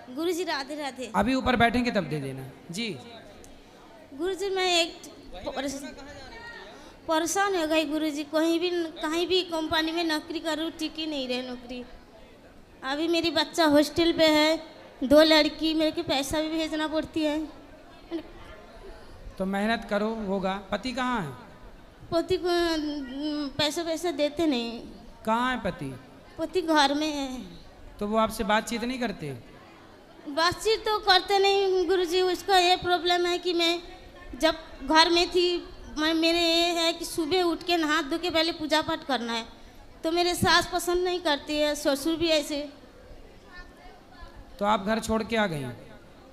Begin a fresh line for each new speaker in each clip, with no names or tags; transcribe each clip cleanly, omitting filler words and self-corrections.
गुरुजी राधे राधे।
अभी ऊपर बैठेंगे तब दे देना जी।
गुरुजी मैं एक परेशान हो गई गुरुजी, कहीं भी कंपनी में नौकरी करूँ, टिक ही नहीं रहे नौकरी। अभी मेरी बच्चा हॉस्टल पे है, 2 लड़की, मेरे को पैसा भी भेजना पड़ती है।
तो मेहनत करो, होगा। पति कहाँ है?
पति को पैसा देते नहीं।
कहाँ है पति?
पति घर में है।
तो वो आपसे बातचीत नहीं करते?
बातचीत तो करते नहीं गुरुजी। उसका ये प्रॉब्लम है कि मैं जब घर में थी, मेरे ये है कि सुबह उठ के नहा धो के पहले पूजा पाठ करना है, तो मेरे सास पसंद नहीं करती है, ससुर भी ऐसे।
तो आप घर छोड़ के आ गई?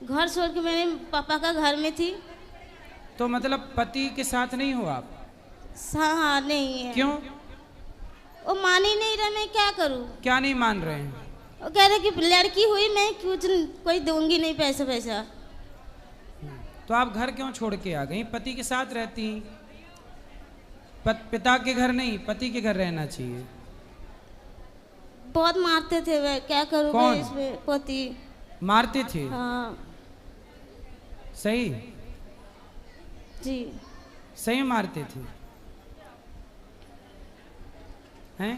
घर छोड़ के मैंने पापा का घर में थी।
तो मतलब पति के साथ नहीं हो आप?
हाँ नहीं है।
क्यों?
वो मान ही नहीं रहा, मैं क्या करूँ?
क्या नहीं मान रहे हैं?
वो कह रहे कि लड़की हुई, मैं कुछ कोई दूंगी नहीं पैसा।
तो आप घर क्यों छोड़ के आ गई? पति के साथ रहती। पिता के घर नहीं, पति के घर रहना चाहिए।
बहुत मारते थे वे, क्या करूँ मैं इसमें? पति
मारते थे?
हाँ
सही
जी।
सही मारते थे हैं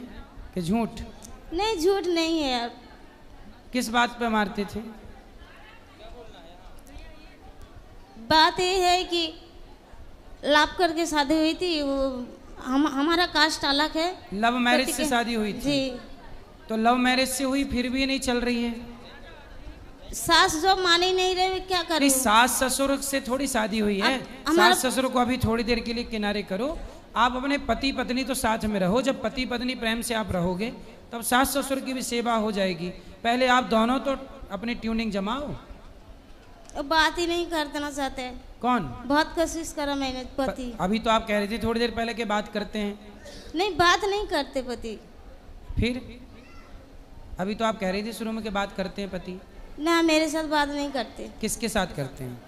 कि झूठ?
नहीं झूठ नहीं है यार।
किस बात पे मारते थे?
बात ये है कि लाभ करके शादी हुई थी, वो हमारा कास्ट अलग है।
लव मैरिज से शादी हुई थी?
जी।
तो लव मैरिज से हुई, फिर भी नहीं चल रही है?
सास जो मान ही नहीं रहे, क्या करूं?
नहीं, सास ससुर से थोड़ी शादी हुई है। सास ससुर को अभी थोड़ी देर के लिए किनारे करो। आप अपने पति पत्नी तो साथ में रहो। जब पति पत्नी प्रेम से आप रहोगे तब सास ससुर की भी सेवा हो जाएगी। पहले आप दोनों तो अपनी ट्यूनिंग जमाओ।
बात ही नहीं करना चाहते।
कौन?
बहुत कोशिश करा मैंने पति।
अभी तो आप कह रही थी थोड़ी देर पहले कि बात करते हैं।
नहीं, बात नहीं करते पति।
फिर अभी तो आप कह रही थी शुरू में कि बात करते हैं पति।
ना, मेरे साथ बात नहीं करते।
किसके साथ करते हैं?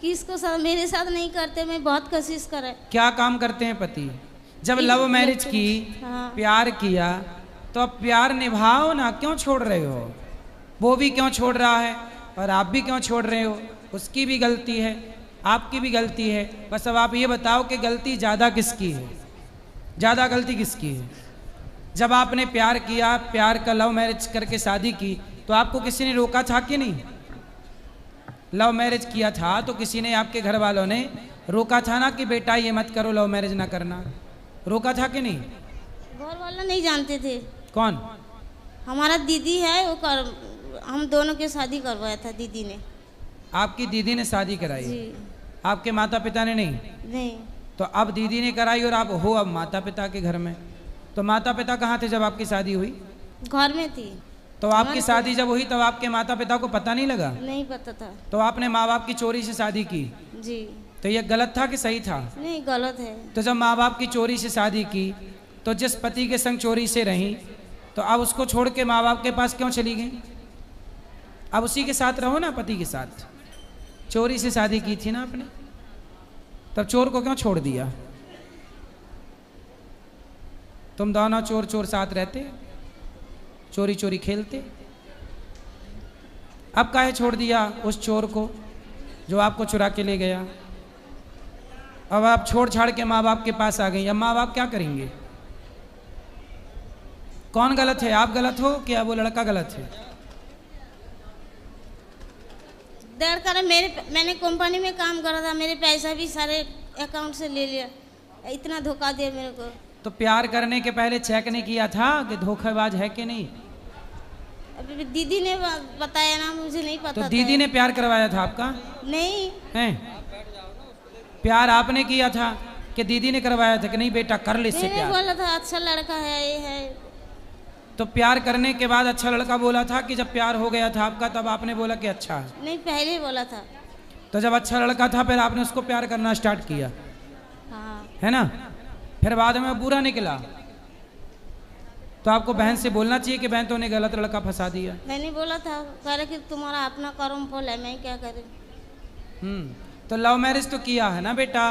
किसको साथ? मेरे साथ नहीं करते। मैं बहुत कोशिश करे।
क्या काम करते हैं पति? जब लव मैरिज की,
हाँ।
प्यार किया, तो अब प्यार निभाओ ना। क्यों छोड़ रहे हो? वो भी क्यों छोड़ रहा है और आप भी क्यों छोड़ रहे हो? उसकी भी गलती है, आपकी भी गलती है। बस अब आप ये बताओ कि गलती ज़्यादा किसकी है? ज़्यादा गलती किसकी है? जब आपने प्यार किया, प्यार का लव मैरिज करके शादी की, तो आपको किसी ने रोका था कि नहीं? लव मैरिज किया था तो किसी ने, आपके घर वालों ने रोका था ना कि बेटा ये मत करो, लव मैरिज ना करना? रोका था कि नहीं?
घर वाला नहीं जानते थे।
कौन?
हमारा दीदी है, हम दोनों की शादी करवाया था दीदी ने।
आपकी दीदी ने शादी कराई?
जी।
आपके माता पिता ने नहीं?
नहीं।
तो अब दीदी ने कराई और आप हो अब माता पिता के घर में। तो माता पिता कहाँ थे जब आपकी शादी हुई?
घर में थी।
तो आपकी शादी जब हुई तब आपके माता पिता को पता नहीं लगा?
नहीं पता था।
तो आपने माँ बाप की चोरी से शादी की?
जी।
तो ये गलत था कि सही था?
नहीं, गलत है।
तो जब माँ बाप की चोरी से शादी की, तो जिस पति के संग चोरी से रही, तो अब उसको छोड़ के माँ बाप के पास क्यों चली गई? अब उसी के साथ रहो ना, पति के साथ। चोरी से शादी की थी ना आपने, तब चोर को क्यों छोड़ दिया? तुम दोनों चोर चोर साथ रहते, चोरी चोरी खेलते। अब काहे छोड़ दिया उस चोर को जो आपको चुरा के ले गया? अब आप छोड़ छाड़ के माँ बाप के पास आ गई। अब माँ बाप क्या करेंगे? कौन गलत है? आप गलत हो क्या वो लड़का गलत है?
मैंने कंपनी में काम करा था, मेरे पैसा भी सारे अकाउंट से ले लिया। इतना धोखा दिया मेरे को।
तो प्यार करने के पहले चेक नहीं किया था कि धोखेबाज है कि नहीं?
अभी दीदी ने बताया ना, मुझे नहीं पता।
तो दीदी ने प्यार करवाया था आपका?
नहीं है।
प्यार आपने किया था कि दीदी ने करवाया था कि नहीं बेटा कर ले इससे प्यार?
बोला था अच्छा लड़का है, ये है।
तो प्यार करने के बाद अच्छा लड़का बोला था कि जब प्यार हो गया था आपका तब आपने बोला कि अच्छा है?
नहीं, पहले ही बोला था।
तो जब अच्छा लड़का था फिर आपने उसको प्यार करना स्टार्ट किया?
हाँ।
है ना? फिर बाद में बुरा निकला तो आपको बहन से बोलना चाहिए कि बहन तूने गलत लड़का फंसा दिया।
मैंने बोला था, कह रहे कि तुम्हारा अपना कर्म फल है, मैं क्या करूं।
तो लव मैरिज तो किया है ना बेटा,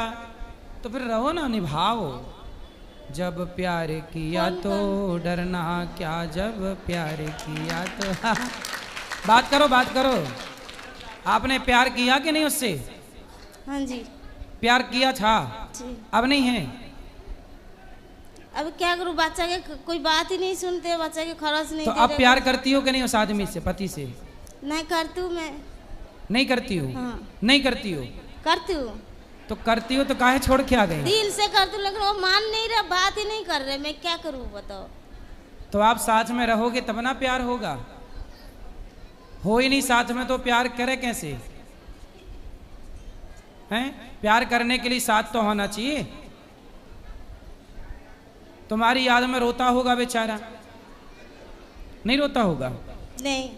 तो फिर रहो ना, निभाओ। जब प्यार किया
कौन
तो डरना क्या, जब प्यार किया तो बात करो बात करो। आपने प्यार किया कि नहीं उससे?
हाँ जी
प्यार किया था,
जी।
अब नहीं है?
अब क्या करूँ, बच्चा के कोई बात ही नहीं सुनते, बच्चा के खर्च नहीं
तो
दे
अब
रहे।
प्यार करती हो कि नहीं उस आदमी से, पति से?
नहीं करती हूँ मैं।
नहीं करती हो?
हाँ
नहीं करती हो
करती हूँ,
तो करती हो तो काहे छोड़ के आ गई?
दिल से करती हूँ, लेकिन वो मान नहीं रहा, बात ही नहीं कर रहे, मैं क्या करूँ बताओ।
तो आप साथ में रहोगे तब ना प्यार होगा, हो ही नहीं साथ में तो प्यार करे कैसे? हैं? प्यार करने के लिए साथ तो होना चाहिए। तुम्हारी याद में रोता होगा बेचारा, नहीं रोता होगा?
नहीं,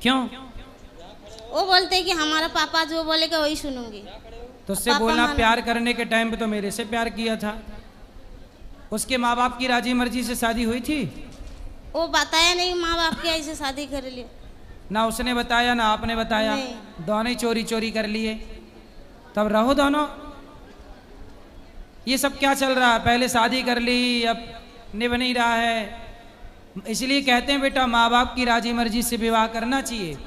क्यों?
वो बोलते हैं कि हमारा पापा जो बोलेगा वही सुनूंगी।
तो उससे
पापा
बोलना
माना।
प्यार करने के टाइम पे तो मेरे से प्यार किया था। उसके माँ बाप की राजी मर्जी से शादी हुई थी?
वो बताया नहीं माँ बाप के ऐसे शादी कर लिए।
ना उसने बताया ना आपने बताया,
नहीं।
दोनों ही चोरी चोरी कर लिए। तब रहो दोनों। ये सब क्या चल रहा है? पहले शादी कर ली, अब निभ नहीं रहा है। इसलिए कहते हैं बेटा माँ बाप की राजी मर्जी से विवाह करना चाहिए।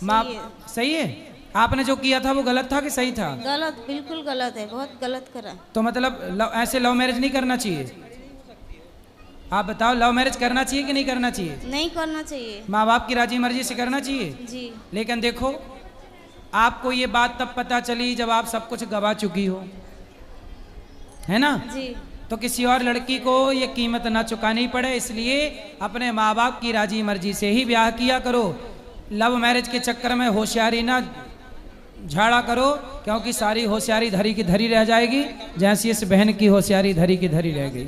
माँ
सही है।
सही है। आपने जो किया था वो गलत था कि सही था?
गलत, बिल्कुल गलत है, बहुत गलत करा।
तो मतलब ऐसे लव मैरिज नहीं करना चाहिए। आप बताओ, लव मैरिज करना चाहिए कि नहीं करना चाहिए?
नहीं करना चाहिए
माँ बाप की राजी मर्जी से करना चाहिए।
जी।
लेकिन देखो, आपको ये बात तब पता चली जब आप सब कुछ गवा चुकी हो, है ना?
जी
तो किसी और लड़की को ये कीमत ना चुकानी पड़े, इसलिए अपने माँ बाप की राजी मर्जी से ही ब्याह किया करो। लव मैरिज के चक्कर में होशियारी ना झाड़ा करो, क्योंकि सारी होशियारी धरी की धरी रह जाएगी, जैसी इस बहन की होशियारी धरी की धरी रह गई।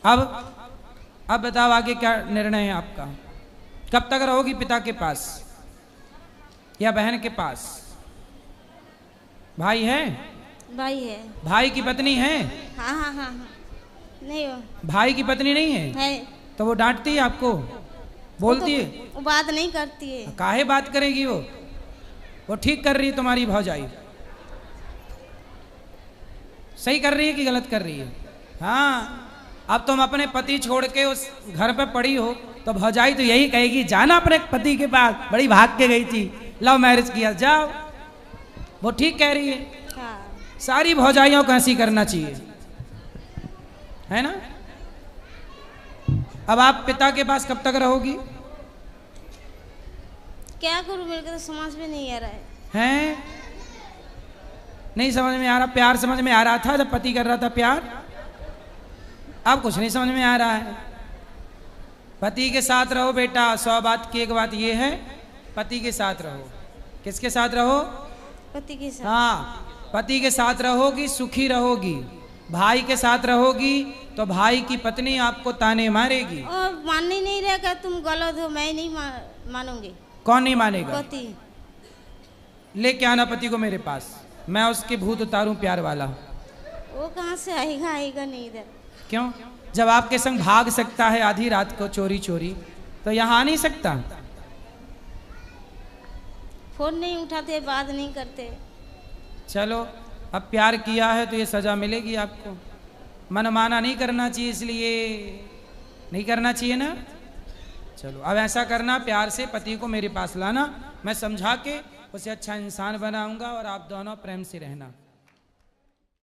अब बताओ आगे क्या निर्णय है आपका? कब तक रहोगी पिता के पास या बहन के पास? भाई है?
भाई है।
भाई की पत्नी है?
हाँ हाँ हाँ हाँ, नहीं हो
भाई की पत्नी नहीं है?
है।
तो वो डांटती है आपको, बोलती है?
वो बात नहीं करती है।
काहे बात करेगी वो ठीक कर रही है तुम्हारी भौजाई, सही कर रही है कि गलत कर रही है? हाँ, अब तुम अपने पति छोड़ के उस घर पे पड़ी हो तो भौजाई तो यही कहेगी, जाना अपने पति के पास, बड़ी भाग के गई थी, लव मैरिज किया, जाओ। वो ठीक कह रही है।
हाँ
सारी भौजाइयों को ऐसी करना चाहिए, है ना? अब आप पिता के पास कब तक रहोगी?
क्या करूँ, मेरे को तो समझ में नहीं आ रहा है।
हैं? नहीं समझ में आ रहा? प्यार समझ में आ रहा था जब पति कर रहा था प्यार, अब कुछ नहीं समझ में आ रहा है। पति के साथ रहो बेटा, 100 बात की एक बात ये है, पति के साथ रहो। किसके साथ रहो?
पति के साथ।
हाँ, पति के साथ रहोगी सुखी रहोगी। भाई के साथ रहोगी तो भाई की पत्नी आपको ताने मारेगी।
और मान ही नहीं रहेगा, तुम गलत हो, मैं नहीं मानूंगी।
कौन नहीं मानेगा?
पति।
लेके आना पति को मेरे पास, मैं उसके भूत उतारूं प्यार वाला।
वो कहाँ से आएगा, आएगा नहीं इधर।
क्यों? जब आपके संग भाग सकता है आधी रात को चोरी चोरी, तो यहाँ आ नहीं सकता?
फोन नहीं उठाते, बात नहीं करते।
चलो, अब प्यार किया है तो ये सजा मिलेगी आपको। मनमाना नहीं करना चाहिए, इसलिए नहीं करना चाहिए ना। चलो, अब ऐसा करना, प्यार से पति को मेरे पास लाना, मैं समझा के उसे अच्छा इंसान बनाऊंगा और आप दोनों प्रेम से रहना।